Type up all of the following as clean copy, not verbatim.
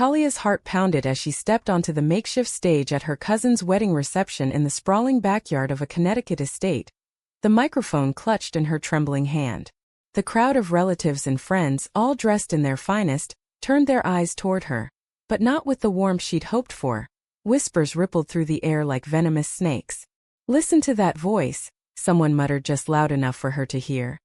Talia's heart pounded as she stepped onto the makeshift stage at her cousin's wedding reception in the sprawling backyard of a Connecticut estate, the microphone clutched in her trembling hand. The crowd of relatives and friends, all dressed in their finest, turned their eyes toward her, but not with the warmth she'd hoped for. Whispers rippled through the air like venomous snakes. "Listen to that voice," someone muttered just loud enough for her to hear.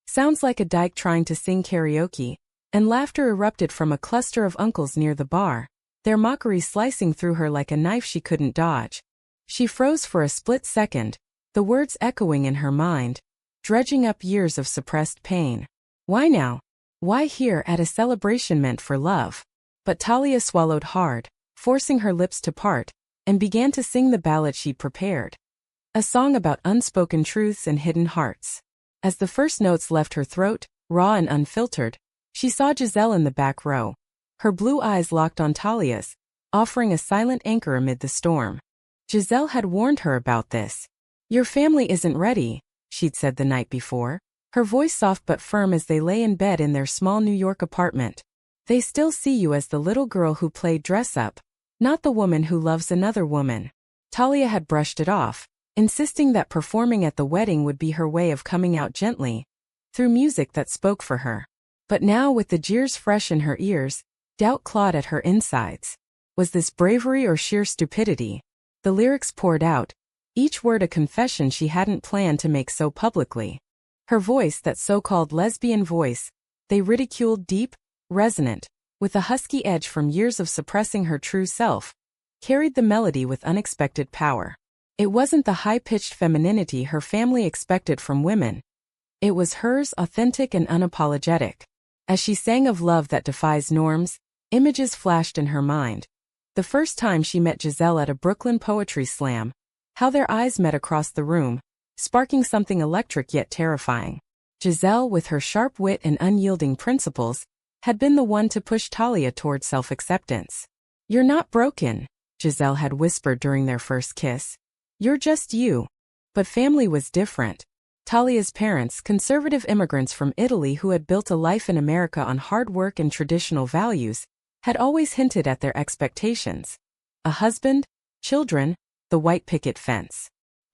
"Sounds like a dyke trying to sing karaoke," and laughter erupted from a cluster of uncles near the bar, their mockery slicing through her like a knife she couldn't dodge. She froze for a split second, the words echoing in her mind, dredging up years of suppressed pain. Why now? Why here at a celebration meant for love? But Talia swallowed hard, forcing her lips to part, and began to sing the ballad she'd prepared. A song about unspoken truths and hidden hearts. As the first notes left her throat, raw and unfiltered, she saw Giselle in the back row. Her blue eyes locked on Talia's, offering a silent anchor amid the storm. Giselle had warned her about this. "Your family isn't ready," she'd said the night before, her voice soft but firm as they lay in bed in their small New York apartment. "They still see you as the little girl who played dress-up, not the woman who loves another woman." Talia had brushed it off, insisting that performing at the wedding would be her way of coming out gently, through music that spoke for her. But now, with the jeers fresh in her ears, doubt clawed at her insides. Was this bravery or sheer stupidity? The lyrics poured out, each word a confession she hadn't planned to make so publicly. Her voice, that so-called lesbian voice, they ridiculed, deep, resonant, with a husky edge from years of suppressing her true self, carried the melody with unexpected power. It wasn't the high-pitched femininity her family expected from women. It was hers, authentic and unapologetic. As she sang of love that defies norms, images flashed in her mind. The first time she met Giselle at a Brooklyn poetry slam, how their eyes met across the room, sparking something electric yet terrifying. Giselle, with her sharp wit and unyielding principles, had been the one to push Talia toward self-acceptance. "You're not broken," Giselle had whispered during their first kiss. "You're just you." But family was different. Talia's parents, conservative immigrants from Italy who had built a life in America on hard work and traditional values, had always hinted at their expectations. A husband, children, the white picket fence.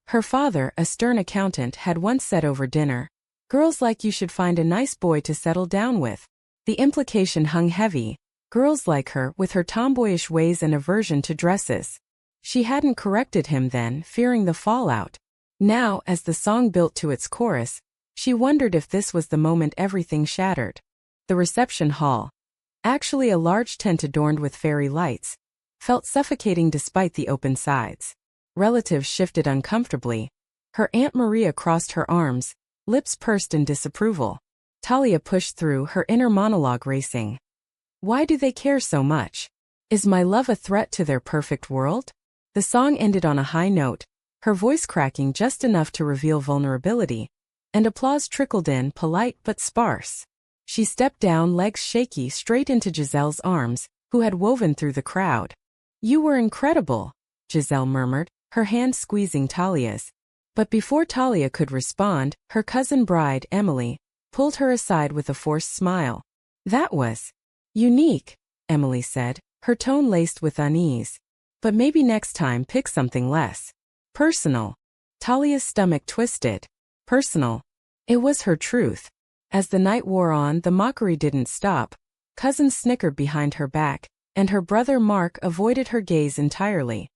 Her father, a stern accountant, had once said over dinner, "Girls like you should find a nice boy to settle down with." The implication hung heavy. Girls like her, with her tomboyish ways and aversion to dresses. She hadn't corrected him then, fearing the fallout. Now, as the song built to its chorus, she wondered if this was the moment everything shattered. The reception hall, actually a large tent adorned with fairy lights, felt suffocating despite the open sides. Relatives shifted uncomfortably. Her Aunt Maria crossed her arms, lips pursed in disapproval. Talia pushed through, her inner monologue racing. Why do they care so much? Is my love a threat to their perfect world? The song ended on a high note, her voice cracking just enough to reveal vulnerability, and applause trickled in, polite but sparse. She stepped down, legs shaky, straight into Giselle's arms, who had woven through the crowd. "You were incredible," Giselle murmured, her hand squeezing Talia's. But before Talia could respond, her cousin bride, Emily, pulled her aside with a forced smile. "That was unique," Emily said, her tone laced with unease. "But maybe next time pick something less personal." Talia's stomach twisted. Personal. It was her truth. As the night wore on, the mockery didn't stop. Cousins snickered behind her back, and her brother Mark avoided her gaze entirely.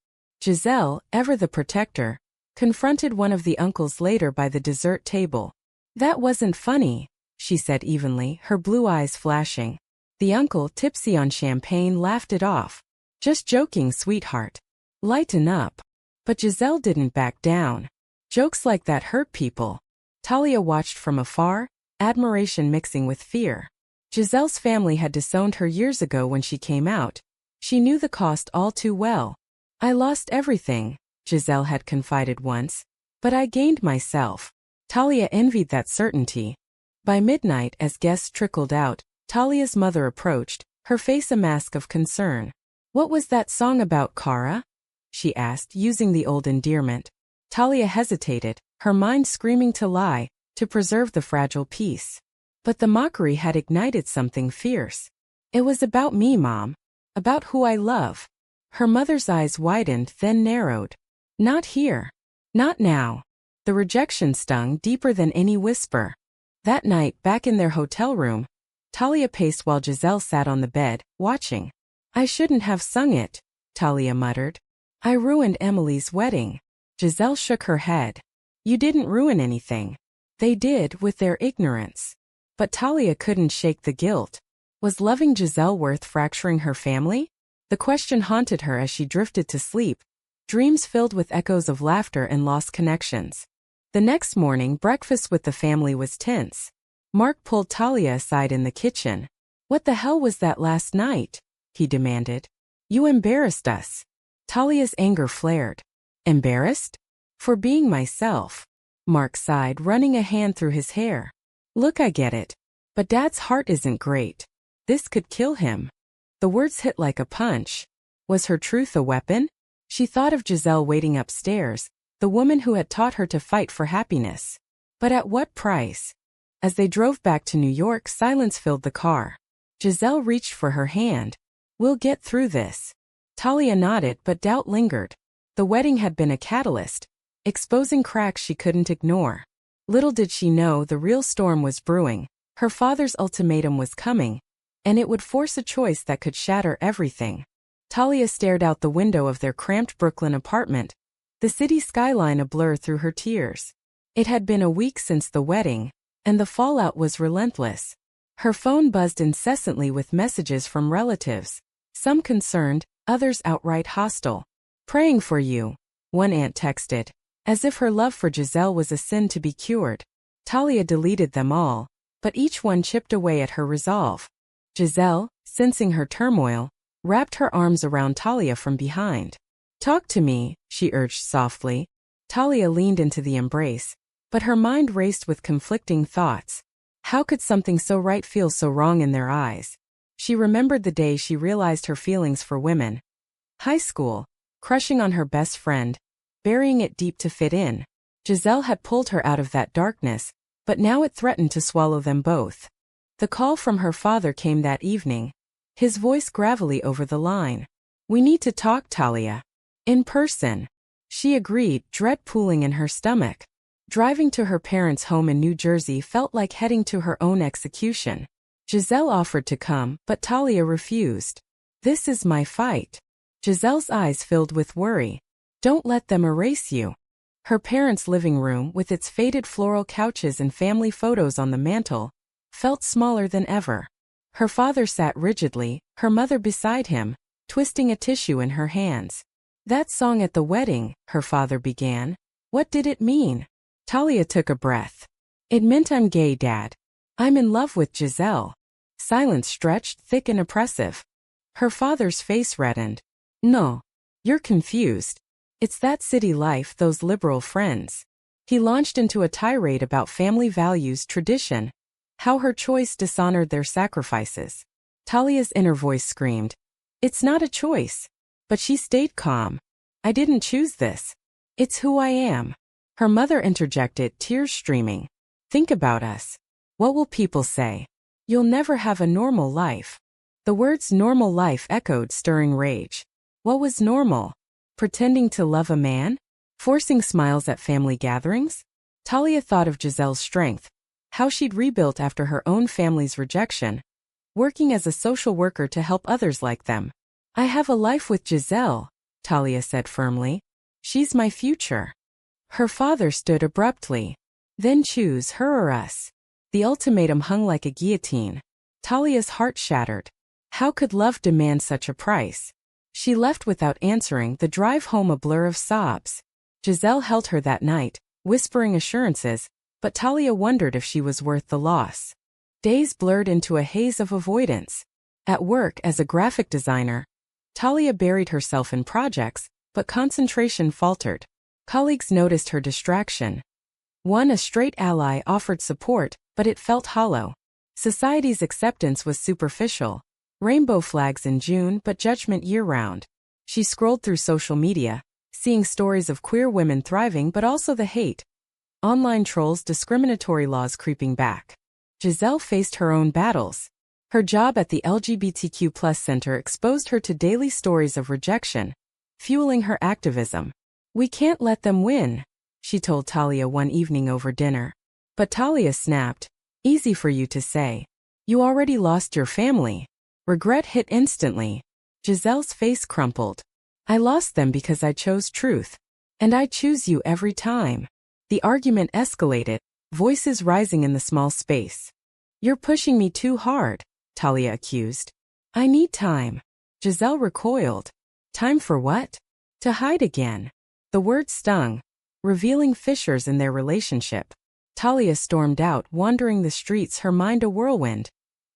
Giselle, ever the protector, confronted one of the uncles later by the dessert table. "That wasn't funny," she said evenly, her blue eyes flashing. The uncle, tipsy on champagne, laughed it off. "Just joking, sweetheart. Lighten up." But Giselle didn't back down. Jokes like that hurt people. Talia watched from afar, admiration mixing with fear. Giselle's family had disowned her years ago when she came out. She knew the cost all too well. "I lost everything," Giselle had confided once, "but I gained myself." Talia envied that certainty. By midnight, as guests trickled out, Talia's mother approached, her face a mask of concern. "What was that song about, Cara?" she asked, using the old endearment. Talia hesitated, her mind screaming to lie, to preserve the fragile peace. But the mockery had ignited something fierce. "It was about me, Mom. About who I love. Her mother's eyes widened, then narrowed. Not here. Not now. The rejection stung deeper than any whisper. That night, back in their hotel room, Talia paced while Giselle sat on the bed, watching. I shouldn't have sung it, Talia muttered. I ruined Emily's wedding. Giselle shook her head. You didn't ruin anything. They did, with their ignorance. But Talia couldn't shake the guilt. Was loving Giselle worth fracturing her family? The question haunted her as she drifted to sleep, dreams filled with echoes of laughter and lost connections. The next morning, breakfast with the family was tense. Mark pulled Talia aside in the kitchen. What the hell was that last night? He demanded. You embarrassed us. Talia's anger flared. Embarrassed? For being myself. Mark sighed, running a hand through his hair. Look, I get it. But Dad's heart isn't great. This could kill him. The words hit like a punch. Was her truth a weapon? She thought of Giselle waiting upstairs, the woman who had taught her to fight for happiness. But at what price? As they drove back to New York, silence filled the car. Giselle reached for her hand. We'll get through this. Talia nodded, but doubt lingered. The wedding had been a catalyst, exposing cracks she couldn't ignore. Little did she know the real storm was brewing. Her father's ultimatum was coming, and it would force a choice that could shatter everything. Talia stared out the window of their cramped Brooklyn apartment, the city skyline a blur through her tears. It had been a week since the wedding, and the fallout was relentless. Her phone buzzed incessantly with messages from relatives, some concerned, others outright hostile. Praying for you, one aunt texted, as if her love for Giselle was a sin to be cured. Talia deleted them all, but each one chipped away at her resolve. Giselle, sensing her turmoil, wrapped her arms around Talia from behind. Talk to me, she urged softly. Talia leaned into the embrace, but her mind raced with conflicting thoughts. How could something so right feel so wrong in their eyes? She remembered the day she realized her feelings for women. High school, crushing on her best friend, burying it deep to fit in. Giselle had pulled her out of that darkness, but now it threatened to swallow them both. The call from her father came that evening, his voice gravelly over the line. We need to talk, Talia. In person. She agreed, dread pooling in her stomach. Driving to her parents' home in New Jersey felt like heading to her own execution. Giselle offered to come, but Talia refused. This is my fight. Giselle's eyes filled with worry. Don't let them erase you. Her parents' living room, with its faded floral couches and family photos on the mantel, felt smaller than ever. Her father sat rigidly, her mother beside him, twisting a tissue in her hands. That song at the wedding, her father began. What did it mean? Talia took a breath. It meant I'm gay, Dad. I'm in love with Giselle. Silence stretched, thick and oppressive. Her father's face reddened. No. You're confused. It's that city life, those liberal friends. He launched into a tirade about family values, tradition, how her choice dishonored their sacrifices. Talia's inner voice screamed. It's not a choice. But she stayed calm. I didn't choose this. It's who I am. Her mother interjected, tears streaming. Think about us. What will people say? You'll never have a normal life. The words normal life echoed, stirring rage. What was normal? Pretending to love a man? Forcing smiles at family gatherings? Talia thought of Giselle's strength, how she'd rebuilt after her own family's rejection, working as a social worker to help others like them. I have a life with Giselle, Talia said firmly. She's my future. Her father stood abruptly. Then choose her or us. The ultimatum hung like a guillotine. Talia's heart shattered. How could love demand such a price? She left without answering, the drive home a blur of sobs. Giselle held her that night, whispering assurances, but Talia wondered if she was worth the loss. Days blurred into a haze of avoidance. At work as a graphic designer, Talia buried herself in projects, but concentration faltered. Colleagues noticed her distraction. One, a straight ally, offered support, but it felt hollow. Society's acceptance was superficial. Rainbow flags in June, but judgment year-round. She scrolled through social media, seeing stories of queer women thriving but also the hate. Online trolls, discriminatory laws creeping back. Giselle faced her own battles. Her job at the LGBTQ center exposed her to daily stories of rejection, fueling her activism. "We can't let them win," she told Talia one evening over dinner. But Talia snapped, "Easy for you to say. You already lost your family." Regret hit instantly. Giselle's face crumpled. "I lost them because I chose truth. And I choose you every time." The argument escalated, voices rising in the small space. "You're pushing me too hard," Talia accused. "I need time." Giselle recoiled. "Time for what?" "To hide again." The word stung, revealing fissures in their relationship. Talia stormed out, wandering the streets, her mind a whirlwind.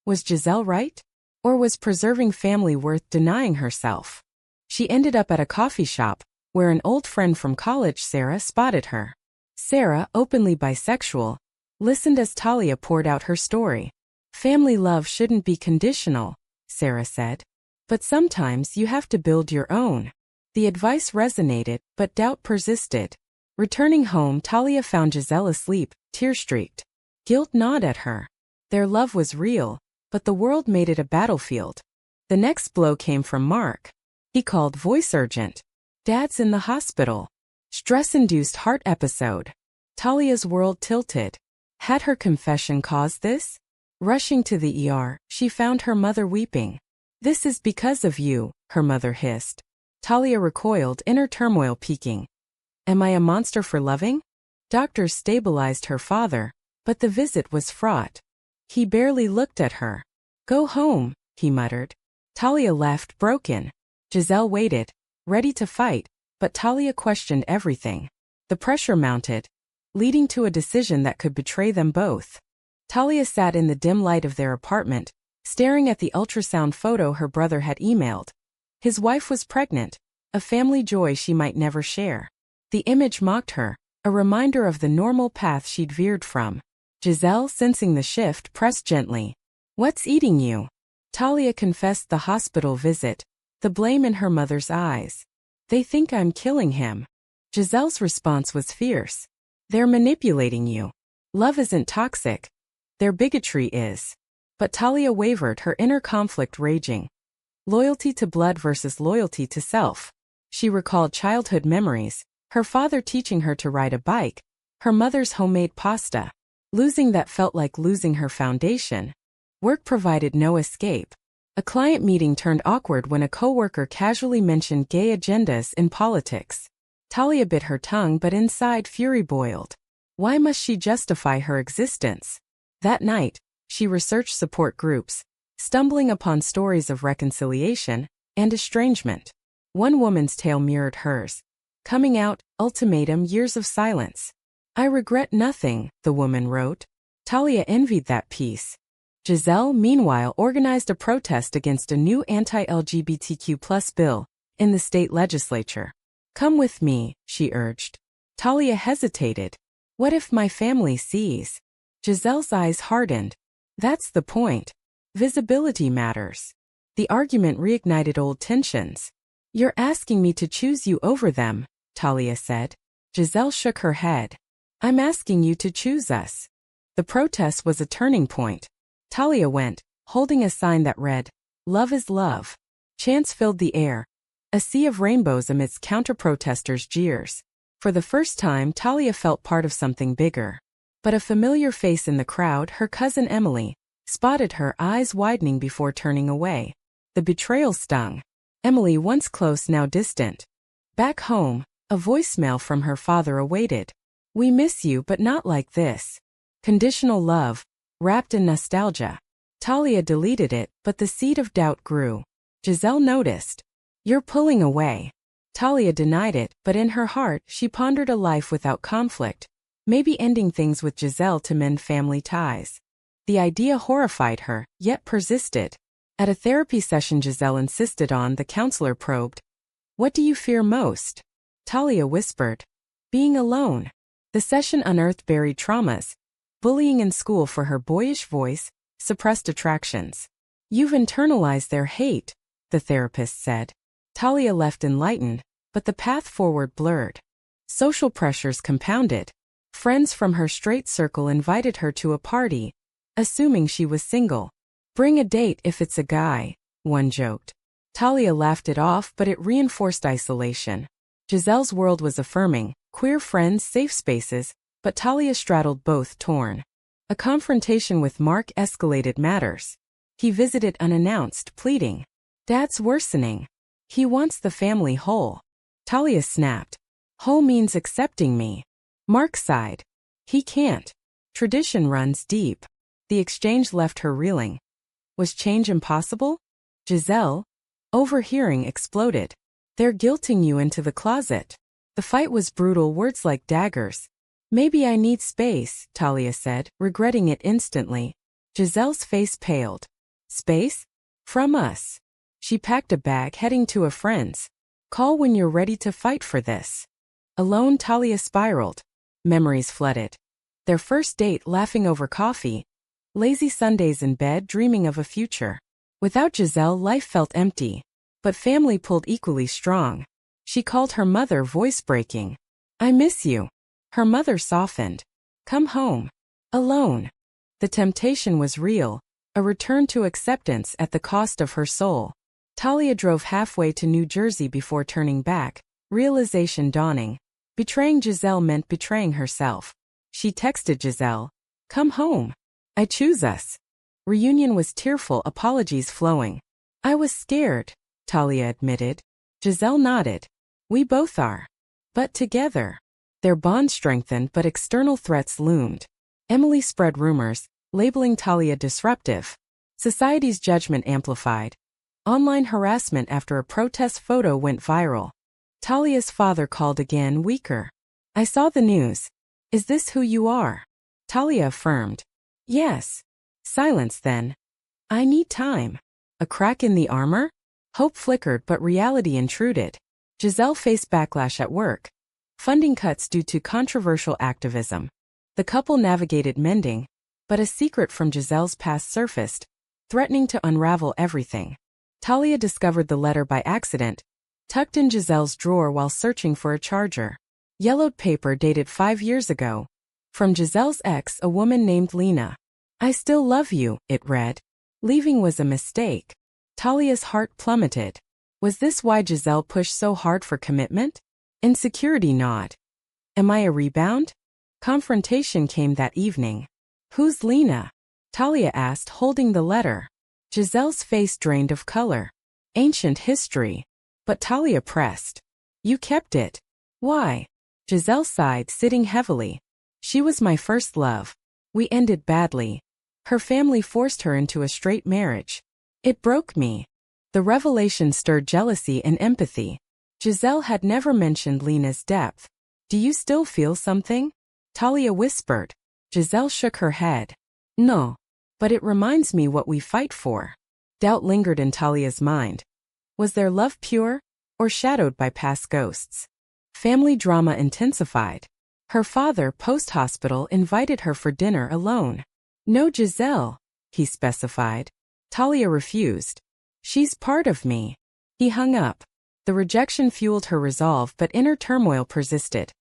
Was Giselle right? Or was preserving family worth denying herself? She ended up at a coffee shop, where an old friend from college, Sarah, spotted her. Sarah, openly bisexual, listened as Talia poured out her story. "Family love shouldn't be conditional," Sarah said. "But sometimes you have to build your own." The advice resonated, but doubt persisted. Returning home, Talia found Giselle asleep, tear-streaked. Guilt gnawed at her. Their love was real, but the world made it a battlefield. The next blow came from Mark. He called, "Voice urgent. Dad's in the hospital. Stress-induced heart episode." Talia's world tilted. Had her confession caused this? Rushing to the ER, she found her mother weeping. "This is because of you," her mother hissed. Talia recoiled, inner turmoil peaking. "Am I a monster for loving?" Doctors stabilized her father, but the visit was fraught. He barely looked at her. "Go home," he muttered. Talia left, broken. Giselle waited, ready to fight, but Talia questioned everything. The pressure mounted, leading to a decision that could betray them both. Talia sat in the dim light of their apartment, staring at the ultrasound photo her brother had emailed. His wife was pregnant, a family joy she might never share. The image mocked her, a reminder of the normal path she'd veered from. Giselle, sensing the shift, pressed gently. "What's eating you?" Talia confessed the hospital visit, the blame in her mother's eyes. "They think I'm killing him." Giselle's response was fierce. "They're manipulating you. Love isn't toxic. Their bigotry is." But Talia wavered, her inner conflict raging. Loyalty to blood versus loyalty to self. She recalled childhood memories, her father teaching her to ride a bike, her mother's homemade pasta. Losing that felt like losing her foundation. Work provided no escape. A client meeting turned awkward when a coworker casually mentioned gay agendas in politics. Talia bit her tongue, but inside fury boiled. Why must she justify her existence? That night, she researched support groups, stumbling upon stories of reconciliation and estrangement. One woman's tale mirrored hers. Coming out, ultimatum, years of silence. "I regret nothing," the woman wrote. Talia envied that peace. Giselle, meanwhile, organized a protest against a new anti-LGBTQ+ bill in the state legislature. "Come with me," she urged. Talia hesitated. "What if my family sees?" Giselle's eyes hardened. "That's the point. Visibility matters." The argument reignited old tensions. "You're asking me to choose you over them," Talia said. Giselle shook her head. "I'm asking you to choose us." The protest was a turning point. Talia went, holding a sign that read, "Love is love." Chants filled the air, a sea of rainbows amidst counter-protesters' jeers. For the first time, Talia felt part of something bigger. But a familiar face in the crowd, her cousin Emily, spotted her, eyes widening before turning away. The betrayal stung. Emily, once close, now distant. Back home, a voicemail from her father awaited. "We miss you, but not like this." Conditional love, wrapped in nostalgia. Talia deleted it, but the seed of doubt grew. Giselle noticed. "You're pulling away." Talia denied it, but in her heart, she pondered a life without conflict, maybe ending things with Giselle to mend family ties. The idea horrified her, yet persisted. At a therapy session Giselle insisted on, the counselor probed. "What do you fear most?" Talia whispered. "Being alone." The session unearthed buried traumas, bullying in school for her boyish voice, suppressed attractions. "You've internalized their hate," the therapist said. Talia left enlightened, but the path forward blurred. Social pressures compounded. Friends from her straight circle invited her to a party, assuming she was single. Bring a date if it's a guy, one joked. Talia laughed it off, but it reinforced isolation. Giselle's world was affirming, queer friends, safe spaces, but Talia straddled both, torn. A confrontation with Mark escalated matters. He visited unannounced, pleading. Dad's worsening. He wants the family whole. Talia snapped. Whole means accepting me. Mark sighed. He can't. Tradition runs deep. The exchange left her reeling. Was change impossible? Giselle, overhearing, exploded. They're guilting you into the closet. The fight was brutal, words like daggers. Maybe I need space, Talia said, regretting it instantly. Giselle's face paled. Space? From us. She packed a bag, heading to a friend's. Call when you're ready to fight for this. Alone, Talia spiraled. Memories flooded. Their first date, laughing over coffee. Lazy Sundays in bed, dreaming of a future. Without Giselle, life felt empty. But family pulled equally strong. She called her mother, voice breaking. I miss you. Her mother softened. Come home. Alone. The temptation was real, a return to acceptance at the cost of her soul. Talia drove halfway to New Jersey before turning back, realization dawning. Betraying Giselle meant betraying herself. She texted Giselle. Come home. I choose us. Reunion was tearful, apologies flowing. I was scared, Talia admitted. Giselle nodded. We both are. But together. Their bond strengthened, but external threats loomed. Emily spread rumors, labeling Talia disruptive. Society's judgment amplified. Online harassment after a protest photo went viral. Talia's father called again, weaker. I saw the news. Is this who you are? Talia affirmed. Yes. Silence then. I need time. A crack in the armor? Hope flickered, but reality intruded. Giselle faced backlash at work. Funding cuts due to controversial activism. The couple navigated mending, but a secret from Giselle's past surfaced, threatening to unravel everything. Talia discovered the letter by accident, tucked in Giselle's drawer while searching for a charger. Yellowed paper dated 5 years ago. From Giselle's ex, a woman named Lena. I still love you, it read. Leaving was a mistake. Talia's heart plummeted. Was this why Giselle pushed so hard for commitment? Insecurity gnawed. Am I a rebound? Confrontation came that evening. Who's Lena? Talia asked, holding the letter. Giselle's face drained of color. Ancient history. But Talia pressed. You kept it. Why? Giselle sighed, sitting heavily. She was my first love. We ended badly. Her family forced her into a straight marriage. It broke me. The revelation stirred jealousy and empathy. Giselle had never mentioned Lena's depth. Do you still feel something? Talia whispered. Giselle shook her head. No. But it reminds me what we fight for. Doubt lingered in Talia's mind. Was their love pure, or shadowed by past ghosts? Family drama intensified. Her father, post-hospital, invited her for dinner alone. No Giselle, he specified. Talia refused. She's part of me. He hung up. The rejection fueled her resolve, but inner turmoil persisted.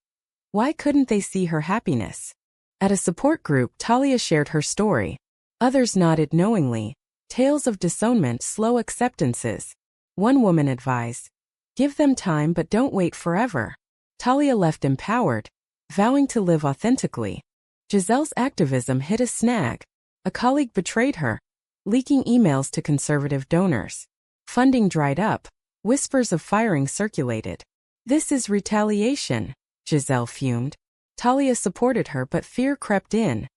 Why couldn't they see her happiness? At a support group, Talia shared her story. Others nodded knowingly. Tales of disownment, slow acceptances. One woman advised, give them time but don't wait forever. Talia left empowered, vowing to live authentically. Giselle's activism hit a snag. A colleague betrayed her, leaking emails to conservative donors. Funding dried up. Whispers of firing circulated. This is retaliation, Giselle fumed. Talia supported her, but fear crept in.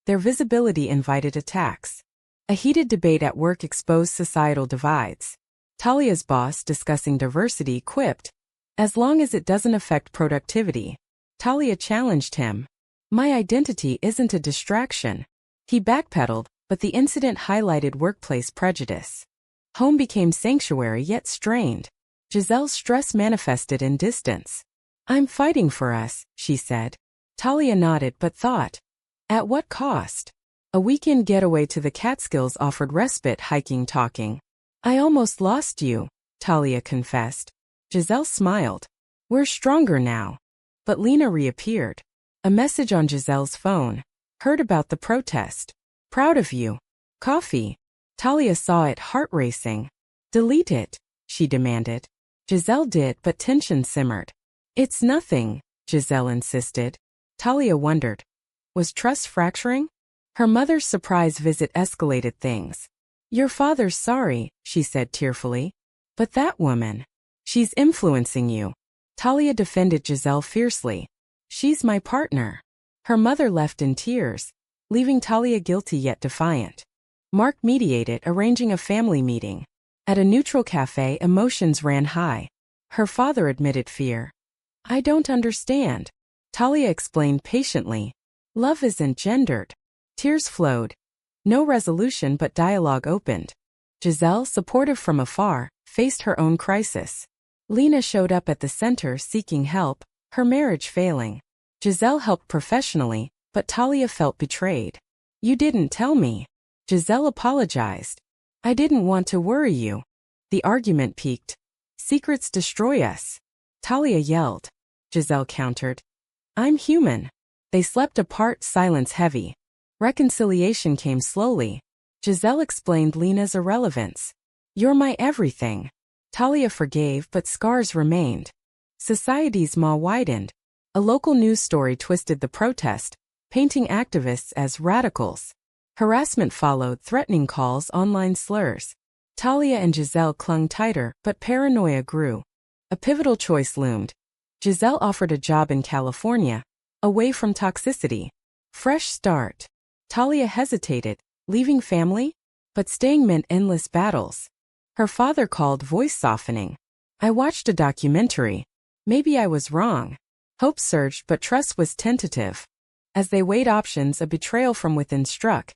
Their visibility invited attacks. A heated debate at work exposed societal divides. Talia's boss, discussing diversity, quipped, as long as it doesn't affect productivity. Talia challenged him. My identity isn't a distraction. He backpedaled, but the incident highlighted workplace prejudice. Home became sanctuary yet strained. Giselle's stress manifested in distance. I'm fighting for us, she said. Talia nodded but thought. At what cost? A weekend getaway to the Catskills offered respite, hiking, talking. I almost lost you, Talia confessed. Giselle smiled. We're stronger now. But Lena reappeared. A message on Giselle's phone. Heard about the protest. Proud of you. Coffee. Talia saw it, heart racing. Delete it, she demanded. Giselle did, but tension simmered. It's nothing, Giselle insisted. Talia wondered. Was trust fracturing? Her mother's surprise visit escalated things. Your father's sorry, she said tearfully. But that woman. She's influencing you. Talia defended Giselle fiercely. She's my partner. Her mother left in tears, leaving Talia guilty yet defiant. Mark mediated, arranging a family meeting. At a neutral cafe, emotions ran high. Her father admitted fear. I don't understand. Talia explained patiently. Love isn't gendered. Tears flowed. No resolution but dialogue opened. Giselle, supportive from afar, faced her own crisis. Lena showed up at the center seeking help, her marriage failing. Giselle helped professionally, but Talia felt betrayed. You didn't tell me. Giselle apologized. I didn't want to worry you. The argument peaked. Secrets destroy us. Talia yelled. Giselle countered. I'm human. They slept apart, silence heavy. Reconciliation came slowly. Giselle explained Lena's irrelevance. You're my everything. Talia forgave, but scars remained. Society's maw widened. A local news story twisted the protest, painting activists as radicals. Harassment followed, threatening calls, online slurs. Talia and Giselle clung tighter, but paranoia grew. A pivotal choice loomed. Giselle offered a job in California, away from toxicity. Fresh start. Talia hesitated, leaving family? But staying meant endless battles. Her father called voice softening. I watched a documentary. Maybe I was wrong. Hope surged, but trust was tentative. As they weighed options, a betrayal from within struck.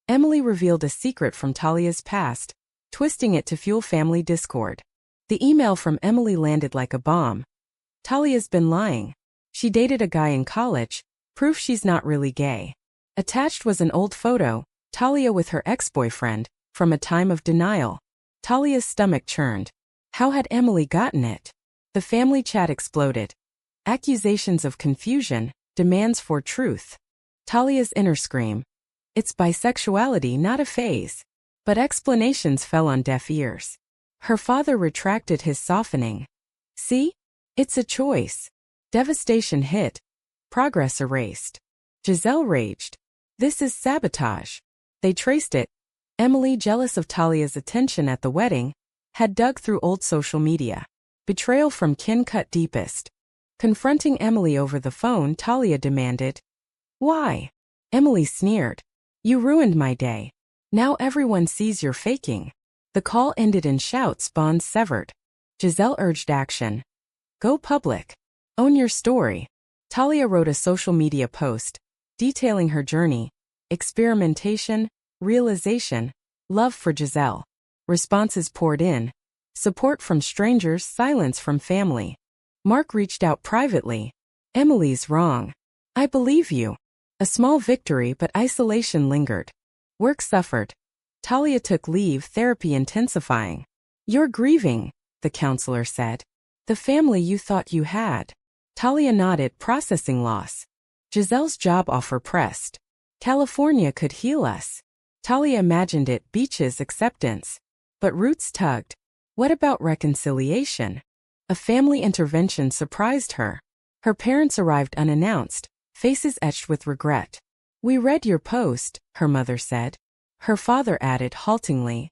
Emily revealed a secret from Talia's past, twisting it to fuel family discord. The email from Emily landed like a bomb. Talia's been lying. She dated a guy in college, proof she's not really gay. Attached was an old photo, Talia with her ex-boyfriend, from a time of denial. Talia's stomach churned. How had Emily gotten it? The family chat exploded. Accusations of confusion, demands for truth. Talia's inner scream. It's bisexuality, not a phase. But explanations fell on deaf ears. Her father retracted his softening. See? It's a choice. Devastation hit. Progress erased. Giselle raged. This is sabotage. They traced it. Emily, jealous of Talia's attention at the wedding, had dug through old social media. Betrayal from kin cut deepest. Confronting Emily over the phone, Talia demanded, Why? Emily sneered. You ruined my day. Now everyone sees you're faking. The call ended in shouts, bonds severed. Giselle urged action. Go public. Own your story. Talia wrote a social media post, detailing her journey, experimentation, realization, love for Giselle. Responses poured in. Support from strangers, silence from family. Mark reached out privately. Emily's wrong. I believe you. A small victory, but isolation lingered. Work suffered. Talia took leave, therapy intensifying. You're grieving, the counselor said. The family you thought you had. Talia nodded, processing loss. Giselle's job offer pressed. California could heal us. Talia imagined it, beaches, acceptance. But roots tugged. What about reconciliation? A family intervention surprised her. Her parents arrived unannounced, faces etched with regret. We read your post, her mother said. Her father added haltingly.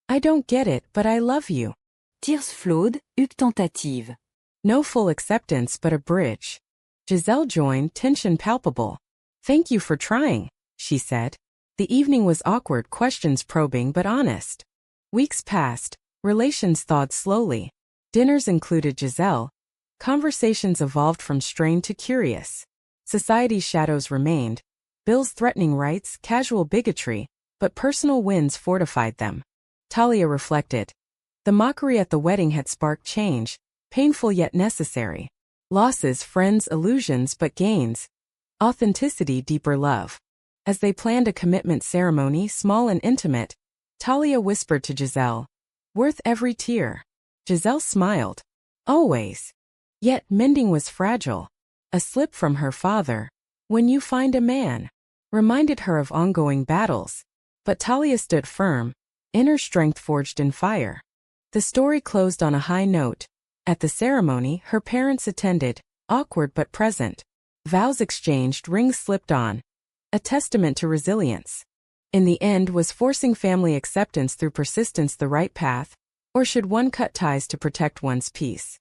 I don't get it, but I love you. Tears flowed, une tentative. No full acceptance but a bridge. Giselle joined, tension palpable. Thank you for trying, she said. The evening was awkward, questions probing but honest. Weeks passed, relations thawed slowly. Dinners included Giselle. Conversations evolved from strained to curious. Society's shadows remained. Bills threatening rights, casual bigotry, but personal wins fortified them. Talia reflected. The mockery at the wedding had sparked change, painful yet necessary. Losses, friends, illusions, but gains. Authenticity, deeper love. As they planned a commitment ceremony, small and intimate, Talia whispered to Giselle, worth every tear. Giselle smiled. Always. Yet mending was fragile. A slip from her father, when you find a man, reminded her of ongoing battles. But Talia stood firm. inner strength forged in fire. The story closed on a high note. At the ceremony, her parents attended, awkward but present. Vows exchanged, rings slipped on. A testament to resilience. In the end, was forcing family acceptance through persistence the right path, or should one cut ties to protect one's peace?